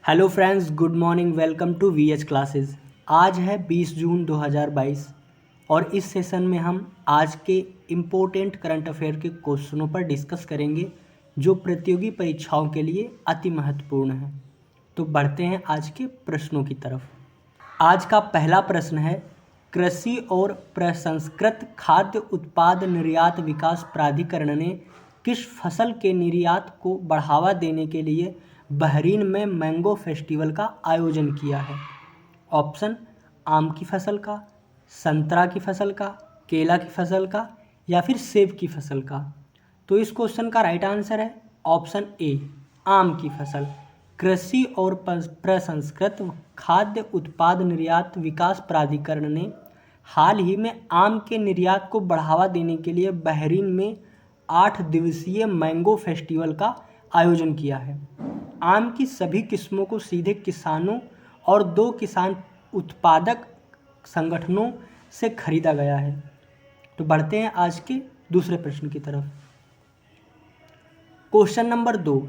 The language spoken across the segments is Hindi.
Hello friends, good morning. Welcome to VH classes. आज है 20 जून 2022 और इस सेशन में हम आज के इम्पोर्टेंट करंट अफेयर के क्वेश्चनों पर डिस्कस करेंगे जो प्रतियोगी परीक्षाओं के लिए अति महत्वपूर्ण है। तो बढ़ते हैं आज के प्रश्नों की तरफ। आज का पहला प्रश्न है, कृषि और प्रसंस्कृत खाद्य उत्पाद निर्यात विकास प्राधिकरण ने किस फसल के निर्यात को बढ़ावा देने के लिए बहरीन में मैंगो फेस्टिवल का आयोजन किया है? ऑप्शन, आम की फसल का, संतरा की फसल का, केला की फसल का या फिर सेब की फसल का। तो इस क्वेश्चन का राइट आंसर है ऑप्शन ए, आम की फसल। कृषि और प्रसंस्कृत खाद्य उत्पाद निर्यात विकास प्राधिकरण ने हाल ही में आम के निर्यात को बढ़ावा देने के लिए बहरीन में 8 दिवसीय मैंगो फेस्टिवल का आयोजन किया है। आम की सभी किस्मों को सीधे किसानों और 2 किसान उत्पादक संगठनों से खरीदा गया है। तो बढ़ते हैं आज के दूसरे प्रश्न की तरफ। क्वेश्चन नंबर 2,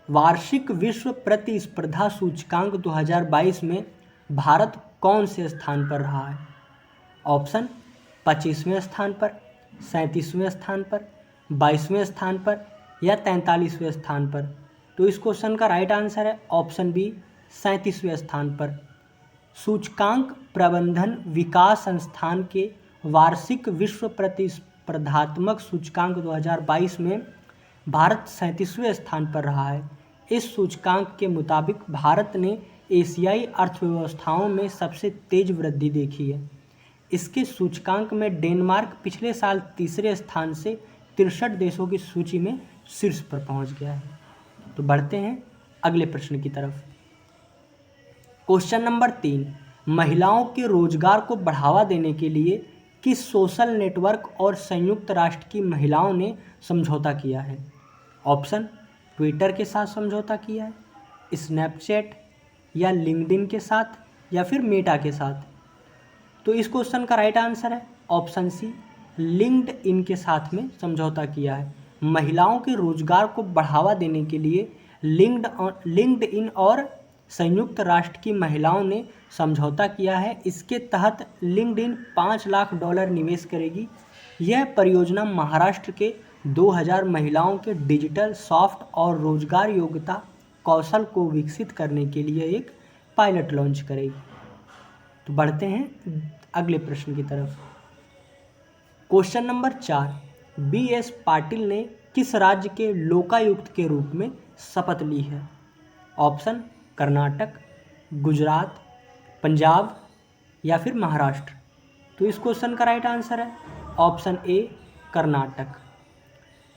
वार्षिक विश्व प्रतिस्पर्धा सूचकांक 2022 में भारत कौन से स्थान पर रहा है? ऑप्शन, 25वें स्थान पर, 37वें स्थान पर, 22वें स्थान पर या 43वें स्थान पर। तो इस क्वेश्चन का राइट आंसर है ऑप्शन बी, 37वें स्थान पर। सूचकांक प्रबंधन विकास संस्थान के वार्षिक विश्व प्रतिस्पर्धात्मक सूचकांक 2022 में भारत 37वें स्थान पर रहा है। इस सूचकांक के मुताबिक भारत ने एशियाई अर्थव्यवस्थाओं में सबसे तेज वृद्धि देखी है। इसके सूचकांक में डेनमार्क पिछले साल तीसरे स्थान से 63 देशों की सूची में शीर्ष पर पहुंच गया है। तो बढ़ते हैं अगले प्रश्न की तरफ। क्वेश्चन नंबर 3, महिलाओं के रोजगार को बढ़ावा देने के लिए किस सोशल नेटवर्क और संयुक्त राष्ट्र की महिलाओं ने समझौता किया है? ऑप्शन, ट्विटर के साथ समझौता किया है, स्नैपचैट या लिंक्डइन के साथ या फिर मेटा के साथ। तो इस क्वेश्चन का राइट आंसर है ऑप्शन सी, लिंक्डइन के साथ में समझौता किया है। महिलाओं के रोजगार को बढ़ावा देने के लिए लिंक्डइन और संयुक्त राष्ट्र की महिलाओं ने समझौता किया है। इसके तहत लिंक्डइन $5 लाख निवेश करेगी। यह परियोजना महाराष्ट्र के 2000 महिलाओं के डिजिटल, सॉफ्ट और रोजगार योग्यता कौशल को विकसित करने के लिए एक पायलट लॉन्च करेगी। तो बढ़ते हैं अगले प्रश्न की तरफ। Question number 4, BS. पाटिल ने किस राज्य के लोकायुक्त के रूप में शपथ ली है? ऑप्शन, कर्नाटक, गुजरात, पंजाब या फिर महाराष्ट्र। तो इस क्वेश्चन का राइट आंसर है ऑप्शन ए, कर्नाटक।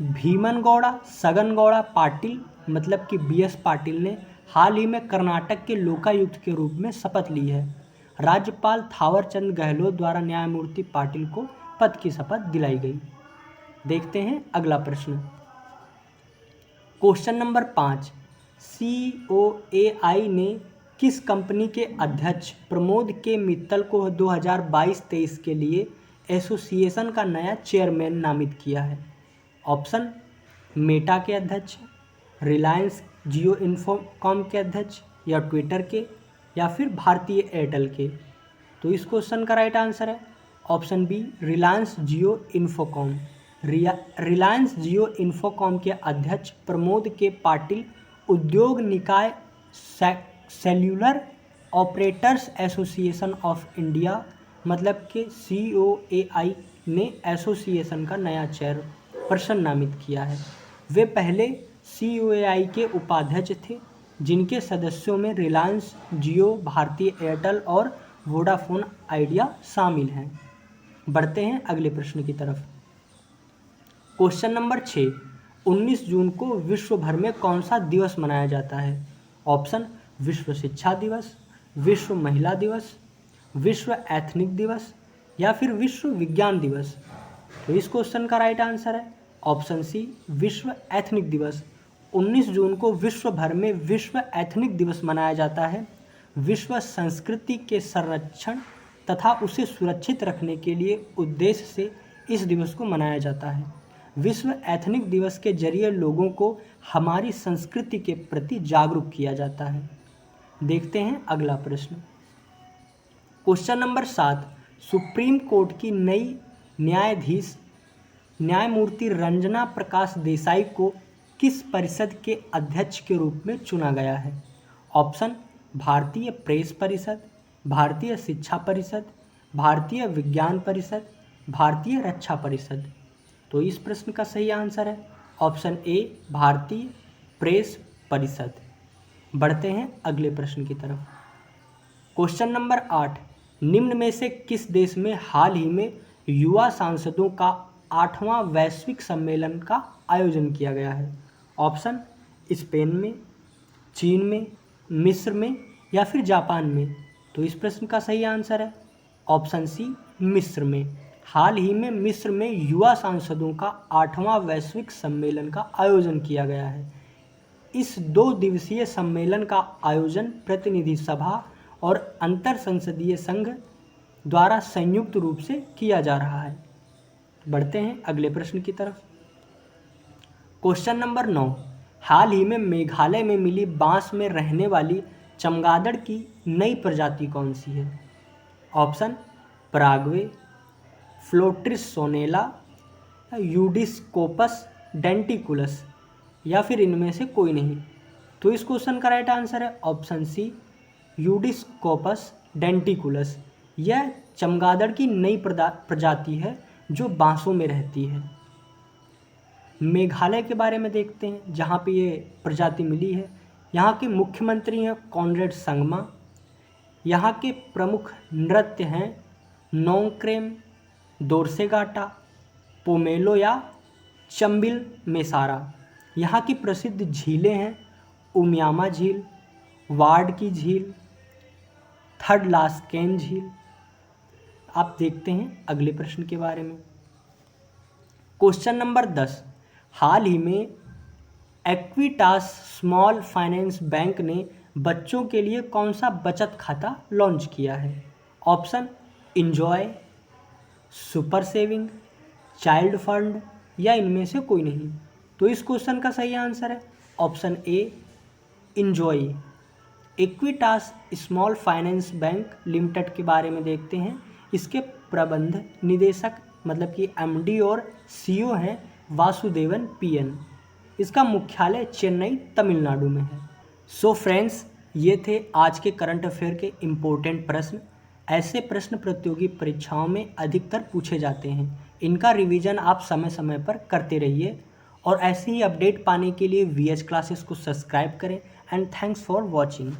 भीमनगौड़ा सगनगौड़ा पाटिल मतलब कि बी.एस. पाटिल ने हाल ही में कर्नाटक के लोकायुक्त के रूप में शपथ ली है। राज्यपाल थावरचंद गहलोत द्वारा न्यायमूर्ति पाटिल को पद की शपथ दिलाई गई। देखते हैं अगला प्रश्न। क्वेश्चन नंबर 5, COAI ने किस कंपनी के अध्यक्ष प्रमोद के मित्तल को 2022-23 के लिए एसोसिएशन का नया चेयरमैन नामित किया है? ऑप्शन, मेटा के अध्यक्ष, रिलायंस जियो इन्फोकॉम के अध्यक्ष या ट्विटर के या फिर भारतीय एयरटेल के। तो इस क्वेश्चन का राइट आंसर है ऑप्शन बी, रिलायंस जियो इन्फोकॉम। रिलायंस जियो इन्फोकॉम के अध्यक्ष प्रमोद के पाटिल उद्योग निकाय cellular operators association of India मतलब के COAI ने एसोसिएशन का नया चेयरपर्सन नामित किया है। वे पहले COAI के उपाध्यक्ष थे जिनके सदस्यों में रिलायंस जियो, भारतीय एयरटेल और वोडाफोन आइडिया शामिल हैं। बढ़ते हैं अगले प्रश्न की तरफ। क्वेश्चन नंबर 6, 19 जून को विश्व भर में कौन सा दिवस मनाया जाता है? ऑप्शन, विश्व शिक्षा दिवस, विश्व महिला दिवस, विश्व एथनिक दिवस या फिर विश्व विज्ञान दिवस। तो इस क्वेश्चन का राइट आंसर है ऑप्शन सी, विश्व एथनिक दिवस। 19 जून को विश्व भर में विश्व एथनिक दिवस मनाया जाता है। विश्व संस्कृति के संरक्षण तथा उसे सुरक्षित रखने के लिए उद्देश्य से इस दिवस को मनाया जाता है। विश्व एथनिक दिवस के जरिए लोगों को हमारी संस्कृति के प्रति जागरूक किया जाता है। देखते हैं अगला प्रश्न। क्वेश्चन नंबर 7, सुप्रीम कोर्ट की नई न्यायाधीश न्यायमूर्ति रंजना प्रकाश देसाई को किस परिषद के अध्यक्ष के रूप में चुना गया है? ऑप्शन भारतीय प्रेस परिषद, भारतीय शिक्षा परिषद, भारतीय विज्ञान परिषद, भारतीय रक्षा परिषद। तो इस प्रश्न का सही आंसर है ऑप्शन ए, भारतीय प्रेस परिषद। बढ़ते हैं अगले प्रश्न की तरफ। क्वेश्चन नंबर 8, निम्न में से किस देश में हाल ही में युवा सांसदों का 8वां वैश्विक सम्मेलन का आयोजन किया गया है? ऑप्शन स्पेन में, चीन में, मिस्र में या फिर जापान में। तो इस प्रश्न का सही आंसर है ऑप्शन सी, मिस्र में। हाल ही में मिस्र में युवा सांसदों का 8वां वैश्विक सम्मेलन का आयोजन किया गया है। इस 2 दिवसीय सम्मेलन का आयोजन प्रतिनिधि सभा और अंतर संसदीय संघ द्वारा संयुक्त रूप से किया जा रहा है। बढ़ते हैं अगले प्रश्न की तरफ। क्वेश्चन नंबर 9, हाल ही में मेघालय में मिली बांस में रहने वाली चमगादड़ की नई प्रजाति कौन सी है? ऑप्शन पराग्वे, फ्लोट्रिस सोनेला, यूडिस्कोपस डेंटिकुलस या फिर इनमें से कोई नहीं। तो इस क्वेश्चन का राइट आंसर है ऑप्शन सी, यूडिस्कोपस डेंटिकुलस। यह चमगादड़ की नई प्रजाति है जो बांसों में रहती है। मेघालय के बारे में देखते हैं जहाँ पे ये प्रजाति मिली है। यहाँ के मुख्यमंत्री हैं कॉनरेड संगमा। यहाँ के प्रमुख नृत्य हैं नोंगक्रेम, दोरसेगाटा, पोमेलो या चंबिल मेसारा। यहाँ की प्रसिद्ध झीलें हैं उमियामा झील, वार्ड की झील, थर्ड लास्केन झील। आप देखते हैं अगले प्रश्न के बारे में। क्वेश्चन नंबर 10, हाल ही में इक्विटास स्मॉल फाइनेंस बैंक ने बच्चों के लिए कौन सा बचत खाता लॉन्च किया है? Option enjoy, super saving, child fund या इनमें से कोई नहीं। तो इस क्वेश्चन का सही आंसर है option A, enjoy. Equitas small finance bank limited के बारे में देखते हैं। इसके प्रबंध निदेशक मतलब कि एमडी और सीईओ हैं वासुदेवन पीएन। इसका मुख्यालय चेन्नई तमिलनाडु में है। सो फ्रेंड्स, ये थे आज के करंट अफेयर के इम्पोर्टेंट प्रश्न। ऐसे प्रश्न प्रतियोगी परीक्षाओं में अधिकतर पूछे जाते हैं। इनका रिवीजन आप समय समय पर करते रहिए और ऐसे ही अपडेट पाने के लिए वीएच क्लासेस को सब्सक्राइब करें। And thanks for watching.